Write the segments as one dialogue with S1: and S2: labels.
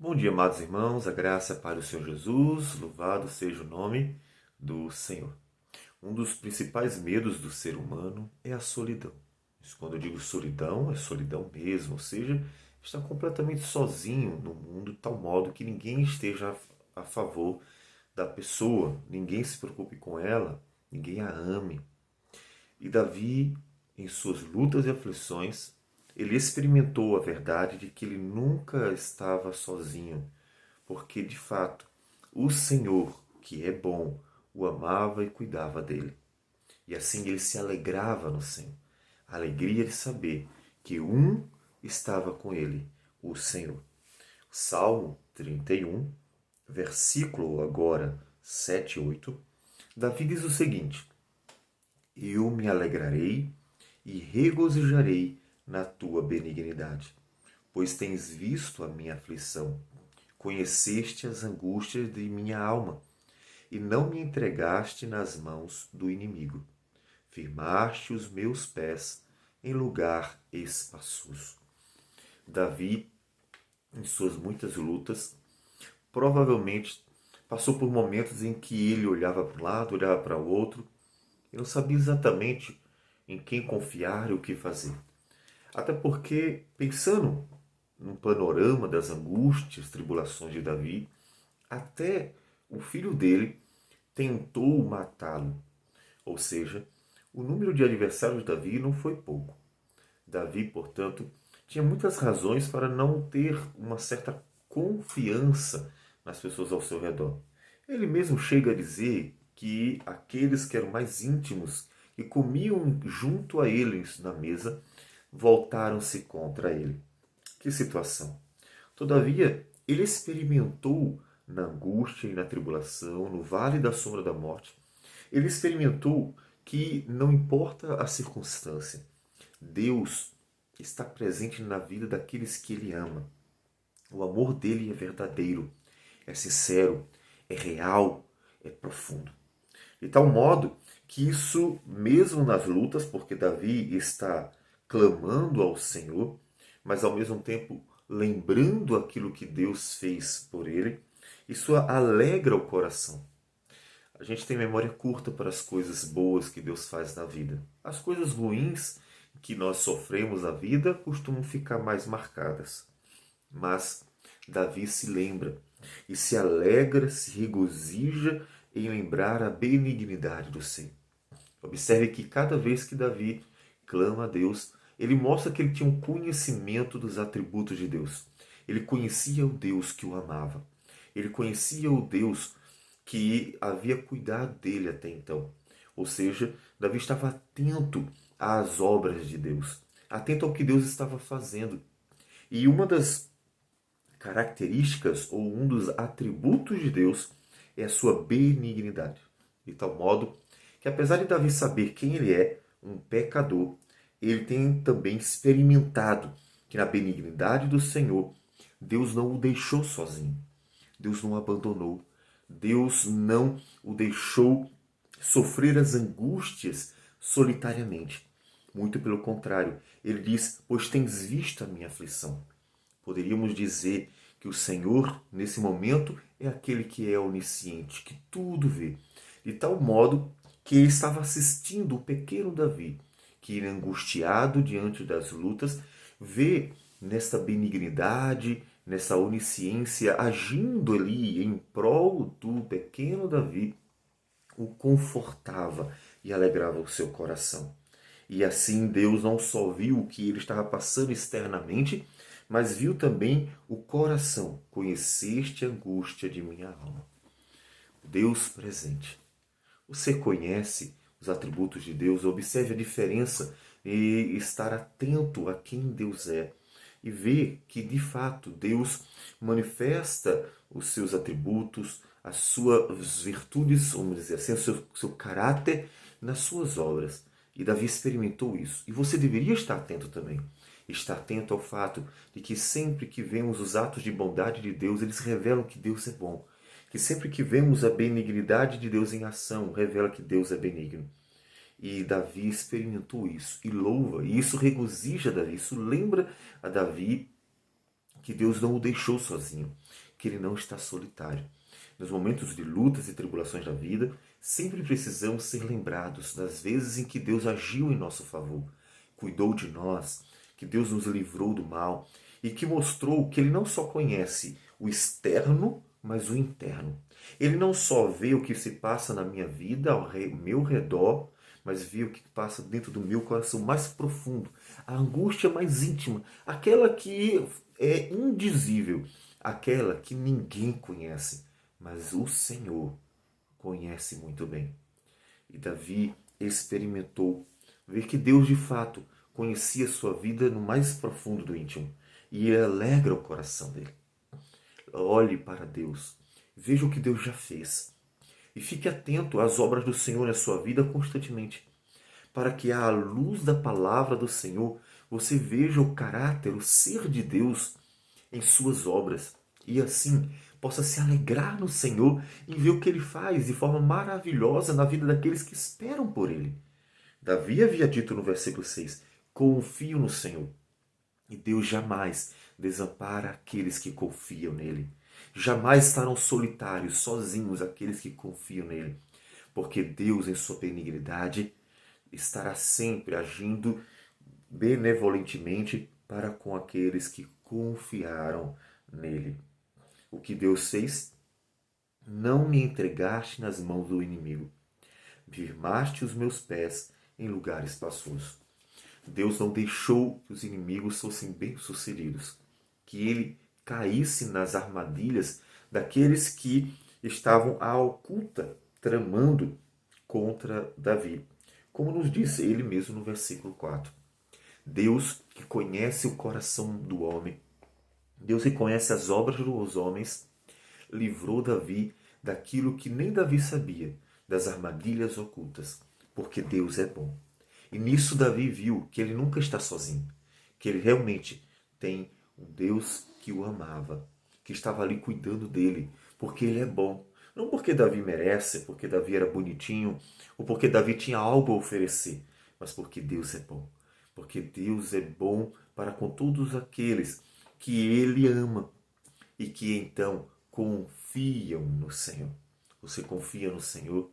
S1: Bom dia, amados irmãos, a graça para o Senhor Jesus, louvado seja o nome do Senhor. Um dos principais medos do ser humano é a solidão. Mas quando eu digo solidão, é solidão mesmo, ou seja, está completamente sozinho no mundo, de tal modo que ninguém esteja a favor da pessoa, ninguém se preocupe com ela, ninguém a ame. E Davi, em suas lutas e aflições, ele experimentou a verdade de que ele nunca estava sozinho, porque de fato o Senhor, que é bom, o amava e cuidava dele. E assim ele se alegrava no Senhor. A alegria de saber que um estava com ele, o Senhor. Salmo 31, versículo agora 7 e 8, Davi diz o seguinte: Eu me alegrarei e regozijarei na tua benignidade, pois tens visto a minha aflição, conheceste as angústias de minha alma, e não me entregaste nas mãos do inimigo. Firmaste os meus pés em lugar espaçoso. Davi, em suas muitas lutas, provavelmente passou por momentos em que ele olhava para um lado, olhava para o outro, e não sabia exatamente em quem confiar e o que fazer. Até porque, pensando num panorama das angústias, tribulações de Davi, até o filho dele tentou matá-lo. Ou seja, o número de adversários de Davi não foi pouco. Davi, portanto, tinha muitas razões para não ter uma certa confiança nas pessoas ao seu redor. Ele mesmo chega a dizer que aqueles que eram mais íntimos e comiam junto a eles na mesa voltaram-se contra ele. Que situação! Todavia, ele experimentou na angústia e na tribulação, no vale da sombra da morte, ele experimentou que não importa a circunstância, Deus está presente na vida daqueles que ele ama. O amor dele é verdadeiro, é sincero, é real, é profundo. De tal modo que isso, mesmo nas lutas, porque Davi está clamando ao Senhor, mas ao mesmo tempo lembrando aquilo que Deus fez por ele, isso alegra o coração. A gente tem memória curta para as coisas boas que Deus faz na vida. As coisas ruins que nós sofremos na vida costumam ficar mais marcadas. Mas Davi se lembra e se alegra, se regozija em lembrar a benignidade do Senhor. Observe que cada vez que Davi clama a Deus, ele mostra que ele tinha um conhecimento dos atributos de Deus. Ele conhecia o Deus que o amava. Ele conhecia o Deus que havia cuidado dele até então. Ou seja, Davi estava atento às obras de Deus, atento ao que Deus estava fazendo. E uma das características ou um dos atributos de Deus é a sua benignidade. De tal modo que, apesar de Davi saber quem ele é, um pecador, ele tem também experimentado que na benignidade do Senhor, Deus não o deixou sozinho. Deus não o abandonou. Deus não o deixou sofrer as angústias solitariamente. Muito pelo contrário, ele diz: Pois tens visto a minha aflição. Poderíamos dizer que o Senhor, nesse momento, é aquele que é onisciente, que tudo vê. De tal modo que ele estava assistindo o pequeno Davi, que, angustiado diante das lutas, vê nesta benignidade, nessa onisciência, agindo ali em prol do pequeno Davi, o confortava e alegrava o seu coração. E assim Deus não só viu o que ele estava passando externamente, mas viu também o coração. Conheceste a angústia de minha alma. Deus presente. Você conhece os atributos de Deus, observe a diferença e estar atento a quem Deus é. E ver que, de fato, Deus manifesta os seus atributos, as suas virtudes, vamos dizer assim, o seu caráter nas suas obras. E Davi experimentou isso. E você deveria estar atento também. Estar atento ao fato de que sempre que vemos os atos de bondade de Deus, eles revelam que Deus é bom. Que sempre que vemos a benignidade de Deus em ação, revela que Deus é benigno. E Davi experimentou isso e louva, e isso regozija Davi, isso lembra a Davi que Deus não o deixou sozinho, que ele não está solitário. Nos momentos de lutas e tribulações da vida, sempre precisamos ser lembrados das vezes em que Deus agiu em nosso favor, cuidou de nós, que Deus nos livrou do mal e que mostrou que ele não só conhece o externo, mas o interno. Ele não só vê o que se passa na minha vida, ao meu redor, mas vê o que passa dentro do meu coração mais profundo, a angústia mais íntima, aquela que é indizível, aquela que ninguém conhece, mas o Senhor conhece muito bem. E Davi experimentou ver que Deus de fato conhecia sua vida no mais profundo do íntimo e alegra o coração dele. Olhe para Deus, veja o que Deus já fez e fique atento às obras do Senhor na sua vida constantemente, para que à luz da palavra do Senhor você veja o caráter, o ser de Deus em suas obras e assim possa se alegrar no Senhor e ver o que ele faz de forma maravilhosa na vida daqueles que esperam por ele. Davi havia dito no versículo 6: confio no Senhor. E Deus jamais desampara aqueles que confiam nele. Jamais estarão solitários, sozinhos aqueles que confiam nele. Porque Deus, em sua benignidade, estará sempre agindo benevolentemente para com aqueles que confiaram nele. O que Deus fez? Não me entregaste nas mãos do inimigo. Firmaste os meus pés em lugar espaçoso. Deus não deixou que os inimigos fossem bem-sucedidos, que ele caísse nas armadilhas daqueles que estavam à oculta, tramando contra Davi. Como nos disse ele mesmo no versículo 4. Deus que conhece o coração do homem, Deus que conhece as obras dos homens, livrou Davi daquilo que nem Davi sabia, das armadilhas ocultas, porque Deus é bom. E nisso Davi viu que ele nunca está sozinho, que ele realmente tem um Deus que o amava, que estava ali cuidando dele, porque ele é bom. Não porque Davi merece, porque Davi era bonitinho, ou porque Davi tinha algo a oferecer, mas porque Deus é bom. Porque Deus é bom para com todos aqueles que ele ama e que então confiam no Senhor. Você confia no Senhor?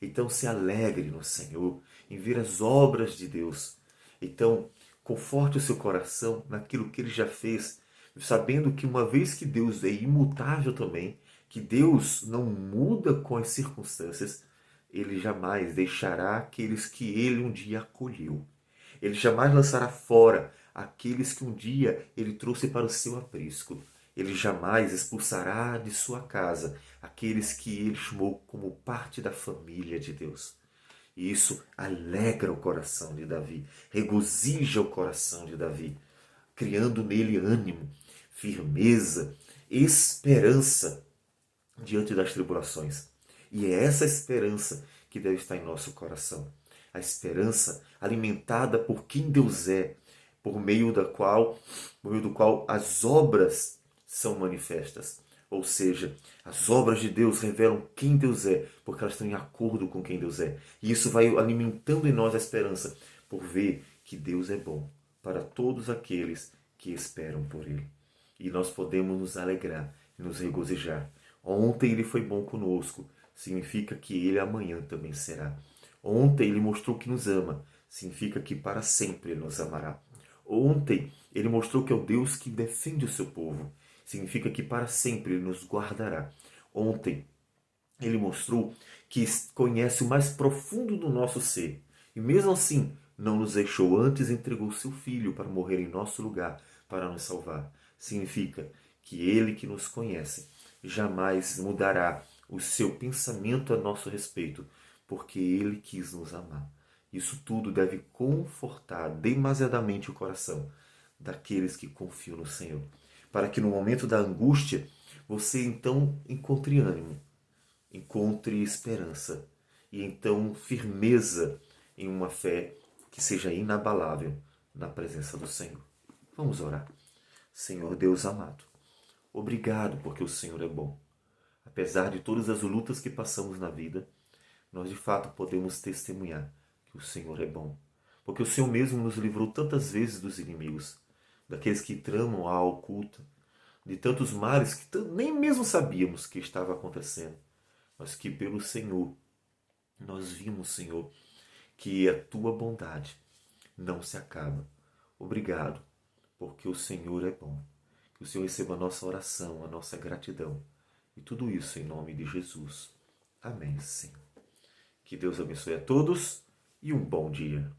S1: Então se alegre no Senhor, em ver as obras de Deus. Então conforte o seu coração naquilo que ele já fez, sabendo que uma vez que Deus é imutável também, que Deus não muda com as circunstâncias, ele jamais deixará aqueles que ele um dia acolheu. Ele jamais lançará fora aqueles que um dia ele trouxe para o seu aprisco. Ele jamais expulsará de sua casa aqueles que ele chamou como parte da família de Deus. E isso alegra o coração de Davi, regozija o coração de Davi, criando nele ânimo, firmeza, esperança diante das tribulações. E é essa esperança que deve estar em nosso coração. A esperança alimentada por quem Deus é, por meio do qual as obras são manifestas. Ou seja, as obras de Deus revelam quem Deus é, porque elas estão em acordo com quem Deus é. E isso vai alimentando em nós a esperança, por ver que Deus é bom para todos aqueles que esperam por Ele. E nós podemos nos alegrar e nos regozijar. Ontem Ele foi bom conosco, significa que Ele amanhã também será. Ontem Ele mostrou que nos ama, significa que para sempre Ele nos amará. Ontem Ele mostrou que é o Deus que defende o seu povo, significa que para sempre Ele nos guardará. Ontem Ele mostrou que conhece o mais profundo do nosso ser e mesmo assim não nos deixou, antes entregou seu Filho para morrer em nosso lugar, para nos salvar. Significa que Ele que nos conhece jamais mudará o seu pensamento a nosso respeito, porque Ele quis nos amar. Isso tudo deve confortar demasiadamente o coração daqueles que confiam no Senhor, para que no momento da angústia você então encontre ânimo, encontre esperança e então firmeza em uma fé que seja inabalável na presença do Senhor. Vamos orar. Senhor Deus amado, obrigado porque o Senhor é bom. Apesar de todas as lutas que passamos na vida, nós de fato podemos testemunhar que o Senhor é bom. Porque o Senhor mesmo nos livrou tantas vezes dos inimigos, daqueles que tramam a oculta, de tantos males que nem mesmo sabíamos que estava acontecendo, mas que pelo Senhor nós vimos, Senhor, que a tua bondade não se acaba. Obrigado, porque o Senhor é bom. Que o Senhor receba a nossa oração, a nossa gratidão. E tudo isso em nome de Jesus. Amém, Senhor. Que Deus abençoe a todos e um bom dia.